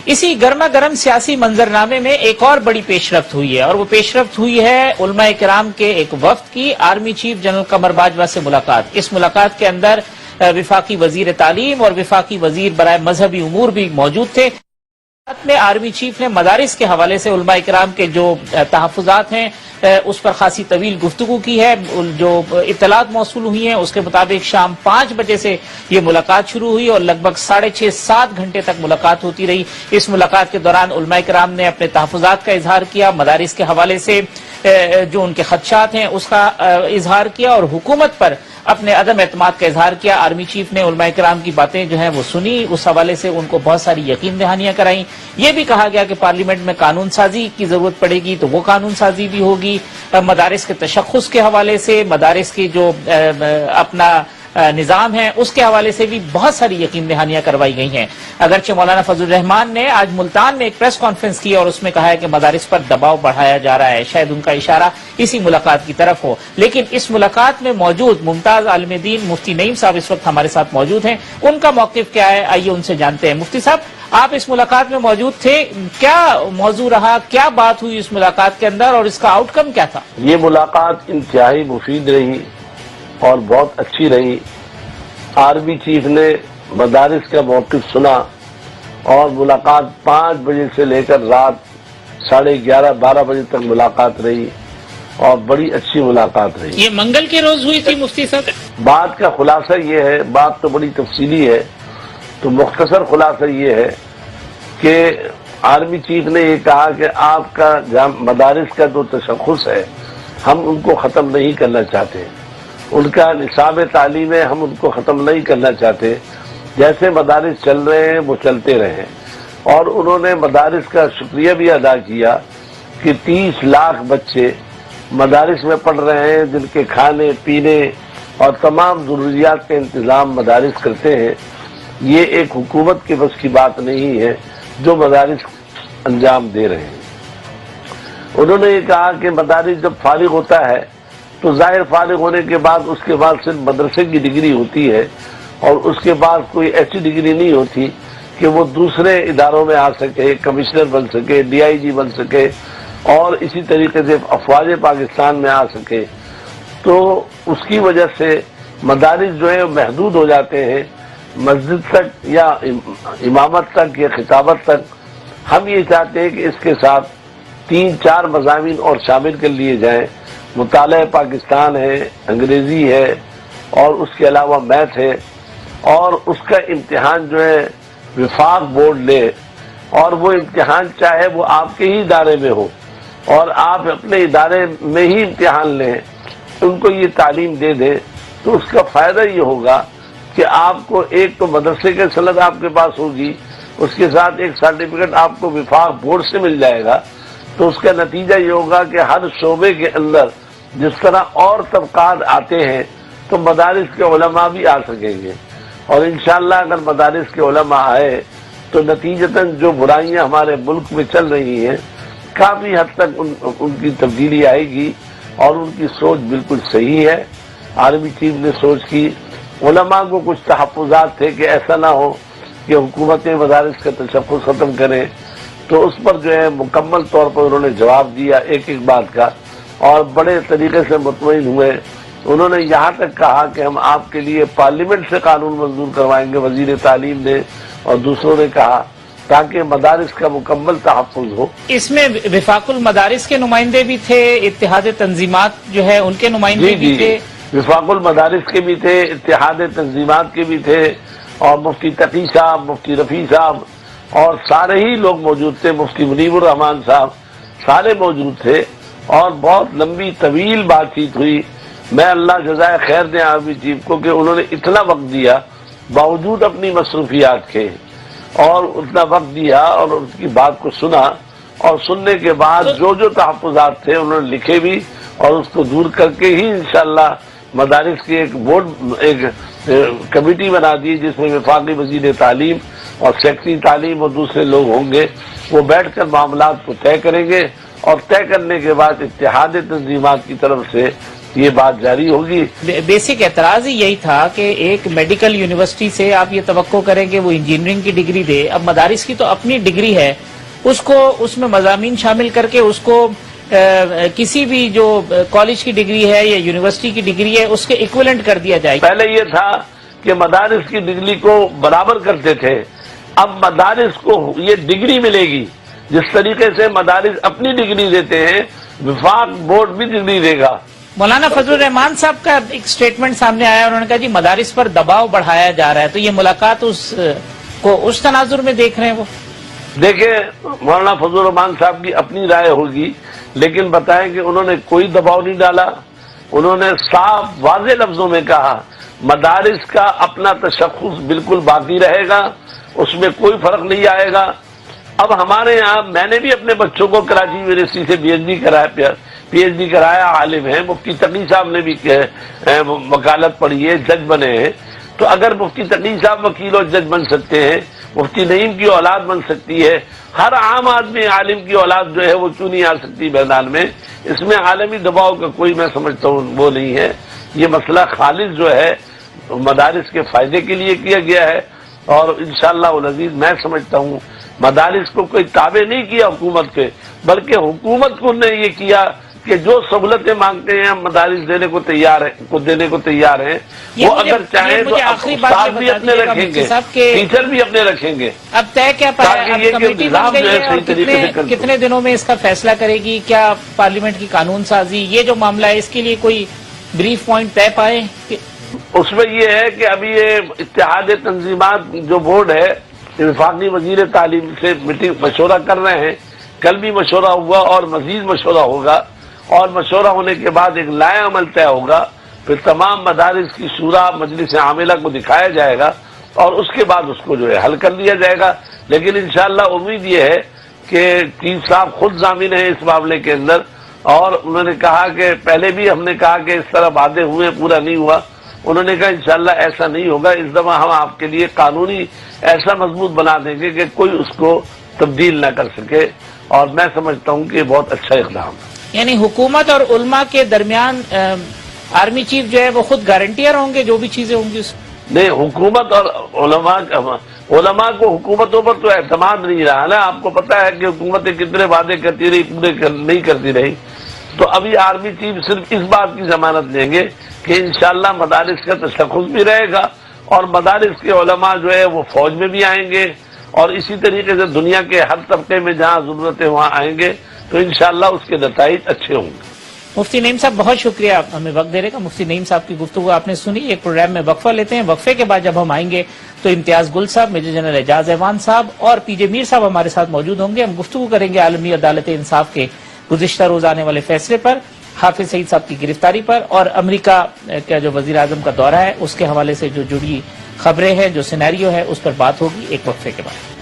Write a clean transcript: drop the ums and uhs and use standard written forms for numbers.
اسی گرما گرم سیاسی منظرنامے میں ایک اور بڑی پیش رفت ہوئی ہے، اور وہ پیش رفت ہوئی ہے علماء کرام کے ایک وفد کی army chief general Qamar Bajwa سے ملاقات۔ اس ملاقات کے اندر وفاقی وزیر تعلیم اور وفاقی وزیر برائے مذہبی امور بھی موجود تھے۔ میں آرمی چیف نے مدارس کے حوالے سے علماء کرام کے جو تحفظات ہیں اس پر خاصی طویل گفتگو کی ہے۔ جو اطلاعات موصول ہوئی ہیں اس کے مطابق شام 5 بجے سے یہ ملاقات شروع ہوئی اور لگ بھگ 6.5-7 گھنٹے تک ملاقات ہوتی رہی۔ اس ملاقات کے دوران علماء کرام نے اپنے تحفظات کا اظہار کیا، مدارس کے حوالے سے جو ان کے خدشات ہیں اس کا اظہار کیا، اور حکومت پر اپنے عدم اعتماد کا اظہار کیا۔ آرمی چیف نے علماء کرام کی باتیں جو ہیں وہ سنی، اس حوالے سے ان کو بہت ساری یقین دہانیاں کرائیں۔ یہ بھی کہا گیا کہ پارلیمنٹ میں قانون سازی کی ضرورت پڑے گی تو وہ قانون سازی بھی ہوگی۔ مدارس کے تشخص کے حوالے سے، مدارس کی جو اپنا نظام ہے اس کے حوالے سے بھی بہت ساری یقین دہانیاں کروائی گئی ہیں۔ اگرچہ مولانا فضل الرحمان نے آج ملتان میں ایک پریس کانفرنس کی اور اس میں کہا ہے کہ مدارس پر دباؤ بڑھایا جا رہا ہے، شاید ان کا اشارہ اسی ملاقات کی طرف ہو۔ لیکن اس ملاقات میں موجود ممتاز عالم دین مفتی نعیم صاحب اس وقت ہمارے ساتھ موجود ہیں، ان کا موقف کیا ہے آئیے ان سے جانتے ہیں۔ مفتی صاحب، آپ اس ملاقات میں موجود تھے، کیا موضوع رہا، کیا بات ہوئی اس ملاقات کے اندر اور اس کا آؤٹ کم کیا تھا؟ یہ ملاقات انتہائی مفید رہی اور بہت اچھی رہی۔ آرمی چیف نے مدارس کا موقف سنا اور ملاقات 5 بجے سے لے کر رات 11:30-12 بجے تک ملاقات رہی اور بڑی اچھی ملاقات رہی۔ یہ منگل کے روز ہوئی تھی مفتی صاحب؟ بات کا خلاصہ یہ ہے، بات تو بڑی تفصیلی ہے، تو مختصر خلاصہ یہ ہے کہ آرمی چیف نے یہ کہا کہ آپ کا مدارس کا جو تشخص ہے ہم ان کو ختم نہیں کرنا چاہتے، ان کا نصاب تعلیم ہے ہم ان کو ختم نہیں کرنا چاہتے، جیسے مدارس چل رہے ہیں وہ چلتے رہیں۔ اور انہوں نے مدارس کا شکریہ بھی ادا کیا کہ 30 لاکھ بچے مدارس میں پڑھ رہے ہیں جن کے کھانے پینے اور تمام ضروریات کا انتظام مدارس کرتے ہیں۔ یہ ایک حکومت کے بس کی بات نہیں ہے جو مدارس انجام دے رہے ہیں۔ انہوں نے یہ کہا کہ مدارس جب فارغ ہوتا ہے تو ظاہر فارغ ہونے کے بعد اس کے بعد صرف مدرسے کی ڈگری ہوتی ہے اور اس کے بعد کوئی ایسی ڈگری نہیں ہوتی کہ وہ دوسرے اداروں میں آ سکے، کمشنر بن سکے، ڈی آئی جی بن سکے اور اسی طریقے سے افواج پاکستان میں آ سکے۔ تو اس کی وجہ سے مدارس جو ہے محدود ہو جاتے ہیں مسجد تک یا امامت تک یا خطابت تک۔ ہم یہ چاہتے ہیں کہ اس کے ساتھ 3-4 مضامین اور شامل کر لیے جائیں۔ مطالعہ پاکستان ہے، انگریزی ہے اور اس کے علاوہ میتھ ہے، اور اس کا امتحان جو ہے وفاق بورڈ لے، اور وہ امتحان چاہے وہ آپ کے ہی ادارے میں ہو اور آپ اپنے ادارے میں ہی امتحان لیں، ان کو یہ تعلیم دے دیں، تو اس کا فائدہ یہ ہوگا کہ آپ کو ایک تو مدرسے کے سند آپ کے پاس ہوگی، اس کے ساتھ ایک سرٹیفکیٹ آپ کو وفاق بورڈ سے مل جائے گا۔ تو اس کا نتیجہ یہ ہوگا کہ ہر شعبے کے اندر جس طرح اور طبقات آتے ہیں تو مدارس کے علماء بھی آ سکیں گے، اور انشاءاللہ اگر مدارس کے علماء آئے تو نتیجتاً جو برائیاں ہمارے ملک میں چل رہی ہیں کافی حد تک ان کی تبدیلی آئے گی، اور ان کی سوچ بالکل صحیح ہے۔ آرمی چیف نے سوچ کی، علماء کو کچھ تحفظات تھے کہ ایسا نہ ہو کہ حکومتیں مدارس کا تشخص ختم کریں، تو اس پر جو ہے مکمل طور پر انہوں نے جواب دیا ایک ایک بات کا، اور بڑے طریقے سے مطمئن ہوئے۔ انہوں نے یہاں تک کہا کہ ہم آپ کے لیے پارلیمنٹ سے قانون منظور کروائیں گے، وزیر تعلیم نے اور دوسروں نے کہا، تاکہ مدارس کا مکمل تحفظ ہو۔ اس میں وفاق المدارس کے نمائندے بھی تھے، اتحاد تنظیمات جو ہے ان کے نمائندے بھی تھے، وفاق المدارس کے بھی تھے، اتحاد تنظیمات کے بھی تھے، اور مفتی تقی صاحب، مفتی رفیع صاحب اور سارے ہی لوگ موجود تھے، مفتی منیب الرحمان صاحب سارے موجود تھے، اور بہت لمبی طویل بات چیت ہوئی۔ میں اللہ جزائے خیر دیں آرمی چیف کو کہ انہوں نے اتنا وقت دیا باوجود اپنی مصروفیات کے، اور اتنا وقت دیا اور اس کی بات کو سنا، اور سننے کے بعد جو تحفظات تھے انہوں نے لکھے بھی، اور اس کو دور کر کے ہی انشاءاللہ مدارس کی ایک بورڈ، ایک کمیٹی بنا دی جس میں وفاقی وزیر تعلیم اور سیکٹری تعلیم اور دوسرے لوگ ہوں گے۔ وہ بیٹھ کر معاملات کو طے کریں گے، اور طے کرنے کے بعد اتحاد تنظیمات کی طرف سے یہ بات جاری ہوگی۔ بیسک اعتراض ہی یہی تھا کہ ایک میڈیکل یونیورسٹی سے آپ یہ توقع کریں کہ وہ انجینئرنگ کی ڈگری دے، اب مدارس کی تو اپنی ڈگری ہے، اس کو اس میں مضامین شامل کر کے اس کو کسی بھی جو کالج کی ڈگری ہے یا یونیورسٹی کی ڈگری ہے اس کے ایکویلنٹ کر دیا جائے۔ پہلے یہ تھا کہ مدارس کی ڈگری کو برابر کرتے تھے، اب مدارس کو یہ ڈگری ملے گی جس طریقے سے مدارس اپنی ڈگری دیتے ہیں، وفاق بورڈ بھی ڈگری دے گا۔ مولانا فضل الرحمان صاحب کا ایک سٹیٹمنٹ سامنے آیا، انہوں نے کہا جی مدارس پر دباؤ بڑھایا جا رہا ہے، تو یہ ملاقات اس تناظر میں دیکھ رہے ہیں وہ؟ دیکھیں، مولانا فضل الرحمان صاحب کی اپنی رائے ہوگی، لیکن بتائیں کہ انہوں نے کوئی دباؤ نہیں ڈالا، انہوں نے صاف واضح لفظوں میں کہا مدارس کا اپنا تشخص بالکل باقی رہے گا، اس میں کوئی فرق نہیں آئے گا۔ اب ہمارے یہاں میں نے بھی اپنے بچوں کو کراچی یونیورسٹی سے پی ایچ ڈی کرایا، عالم ہیں، مفتی تقی صاحب نے بھی وکالت پڑھی ہے، جج بنے ہیں، تو اگر مفتی تقی صاحب وکیل اور جج بن سکتے ہیں، مفتی نعیم کی اولاد بن سکتی ہے، ہر عام آدمی عالم کی اولاد جو ہے وہ کیوں نہیں آ سکتی میدان میں؟ اس میں عالمی دباؤ کا کوئی میں سمجھتا ہوں وہ نہیں ہے۔ یہ مسئلہ خالص جو ہے مدارس کے فائدے کے لیے کیا گیا ہے، اور انشاءاللہ العزیز میں سمجھتا ہوں مدارس کو کوئی تابع نہیں کیا حکومت کے، بلکہ حکومت کو نے یہ کیا کہ جو سہولتیں مانگتے ہیں ہم مدارس دینے کو تیار ہیں، وہ اگر چاہیں تو استاد بھی اپنے رکھیں گے، ٹیچر بھی اپنے رکھیں گے۔ اب طے کیا کمیٹی بن گئی ہے اور کتنے دنوں میں اس کا فیصلہ کرے گی؟ کیا پارلیمنٹ کی قانون سازی یہ جو معاملہ ہے اس کے لیے کوئی بریف پوائنٹ طے پائے؟ اس میں یہ ہے کہ ابھی یہ اتحاد تنظیمات جو بورڈ ہے وفاقی وزیر تعلیم سے مشورہ کر رہے ہیں، کل بھی مشورہ ہوا اور مزید مشورہ ہوگا، اور مشورہ ہونے کے بعد ایک لائحہ عمل طے ہوگا، پھر تمام مدارس کی شورا مجلس عاملہ کو دکھایا جائے گا اور اس کے بعد اس کو جو ہے حل کر لیا جائے گا۔ لیکن انشاءاللہ امید یہ ہے کہ چیف صاحب خود ضامن ہیں اس معاملے کے اندر، اور انہوں نے کہا کہ پہلے بھی ہم نے کہا کہ اس طرح وعدے ہوئے پورا نہیں ہوا، انہوں نے کہا انشاءاللہ ایسا نہیں ہوگا، اس دفعہ ہم آپ کے لیے قانونی ایسا مضبوط بنا دیں گے کہ کوئی اس کو تبدیل نہ کر سکے، اور میں سمجھتا ہوں کہ یہ بہت اچھا اقدام ہے۔ یعنی حکومت اور علماء کے درمیان آرمی چیف جو ہے وہ خود گارنٹیئر ہوں گے جو بھی چیزیں ہوں گی اس نہیں، حکومت اور علماء کو حکومتوں پر تو اعتماد نہیں رہا نا، آپ کو پتا ہے کہ حکومتیں کتنے وعدے کرتی رہی، پورے نہیں کرتی رہی، تو ابھی آرمی چیف صرف اس بات کی ضمانت لیں گے کہ انشاءاللہ مدارس کا تشخص بھی رہے گا، اور مدارس کے علماء جو ہے وہ فوج میں بھی آئیں گے، اور اسی طریقے سے دنیا کے ہر طبقے میں جہاں ضرورت ہے وہاں آئیں گے، تو انشاءاللہ اس کے نتائج اچھے ہوں گے۔ مفتی نعیم صاحب بہت شکریہ ہمیں وقت دینے کا۔ مفتی نعیم صاحب کی گفتگو آپ نے سنی۔ ایک پروگرام میں وقفہ لیتے ہیں، وقفے کے بعد جب ہم آئیں گے تو امتیاز گل صاحب، میجر جنرل اعجاز ایوان صاحب اور پی جے میر صاحب ہمارے ساتھ موجود ہوں گے۔ ہم گفتگو کریں گے عالمی عدالت انصاف کے گزشتہ روز آنے والے فیصلے پر، حافظ سعید صاحب کی گرفتاری پر، اور امریکہ کا جو وزیر اعظم کا دورہ ہے اس کے حوالے سے جو جڑی خبریں ہیں، جو سینیریو ہے، اس پر بات ہوگی ایک وقفے کے بعد۔